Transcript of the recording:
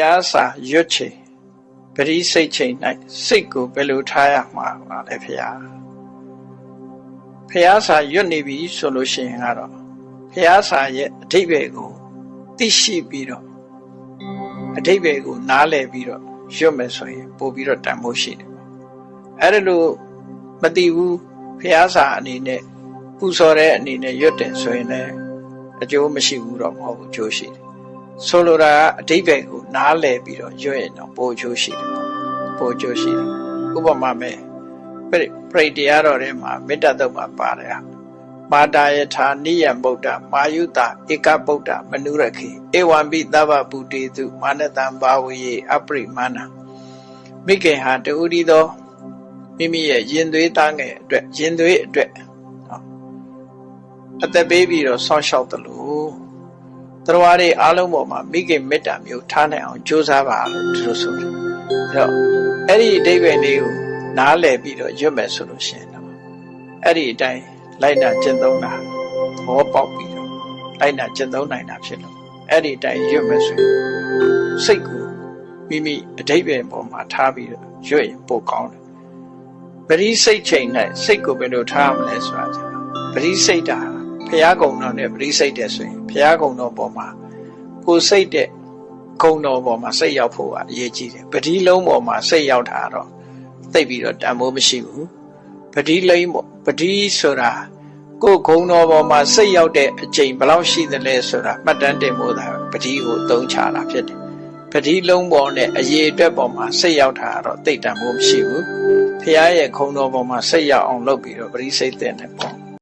ရားစာရွတ်ချိန်ပရိစိတ်ချိန်၌စိတ်ကိုဘယ်လိုထားရမှာပါလဲဖရားဖရားစာရွတ်နေပြီဆိုလို့ရှိရင်ကတော့ဖရားစာရဲ့အဓိပ္ပာယ်ကိုသိရှိပြီးတော့အဓိပ္ပာယ်ကိုနားလည်ပြီးတော့ရွတ်မယ်ဆိုရင်ပို့ပြီးတော့တန်ဖိုးရှိတယ်အဲ့ဒါလို့မသိဘူးဖရားစာအနေနဲ့ပူဇော်တဲ့အနေနဲ့ရွတ်တယ်ဆိုရင်လည်းအကျိုးမရှိဘူးတော့မဟုတ်ဘူးအကျိုးရှိတယ်ဆိုလိုတာကအဓိပ္ပာယ်ကိုနားလည်ပြီးတော့ရွတ်ရင်တော့ပိုအကျိုးရှိတယ်ပိုအကျိုးရှိတယ်ဥပမာမဲ့ပရိတရားတော်ထဲမှာမေတ္တာတုတ်မှာပါတယ်မာတာယထာနိယံဗုဒ္ဓမာယုတာဧကဗုဒ္ဓမနုရခေဧဝံပိသဗ္ဗဗုတေတုမာနတံဘာဝေအပရိမာဏမိခင်ဟာတူရီသောမိမိရဲ့ရင်သွေးသားငယ်အတွက်ရင်သွေးအတွက်အသက်ပေးပြီးတော့ဆောင်းလျှောက်တယ်လို့တရားတွေအားလုံးပေါ်မှာမိခင်မေတ္တာမျိုးထားနိုင်အောင်ကြိုးစားပါလို့သူတို့ဆိုတယ်အဲ့တော့အဲ့ဒီအဓိပ္ပာယ်လေးကိုနားလည်ပြီးတော့ရွတ်မယ်ဆိုလို့ရှိရင်တော့အဲ့ဒီအတိုင်းလိုက်နာကျင့်သုံးတာဘောပေါက်ပြီးတော့လိုက်နာကျင့်သုံးနိုင်တာဖြစ်လို့အဲ့ဒီအတိုင်းရွတ်မယ်ဆိုရင်စိတ်ကိုမိမိအဓိပ္ပာယ်ပေါ်မှာထားပြီးတော့ရွတ်ရင်ပိုကောင်းတယ်ပရိစိတ်ချိန်နဲ့စိတ်ကိုဘယ်လိုထားရမလဲဆိုတာကြောင့်ပရိစိတ်တာဘုရားကုံတော်နဲ့ပရိစိတ်တဲ့ဆိုရင်ဘုရားကုံတော်ပေါ်မှာကိုစိတ်တဲ့ကုံတော်ပေါ်မှာစိတ်ရောက်ဖို့ကအရေးကြီးတယ်ပတိလုံးပေါ်မှာစိတ်ရောက်တာတော့သိပြီးတော့တန်ဖိုးမရှိဘူးပတိလိမ့်ပေါ့ပတိဆိုတာကိုဂုံတော်ပေါ်မှာစိတ်ရောက်တဲ့အချိန်ဘယ်လောက်ရှိသလဲဆိုတာမှတ်တမ်းတင်ဖို့သာပတိကိုသုံးချတာဖြစ်တယ်ပတိလုံးပေါ်နဲ့အရေးအတွက်ပေါ်မှာစိတ်ရောက်တာတော့သိတန်ဖိုးမရှိဘူးဘုရားရဲ့ခုံတော်ပေါ်မှာစိတ်ရောက်အောင်လုပ်ပြီးတော့ပရိစိတ်တဲ့နဲ့ပေါ့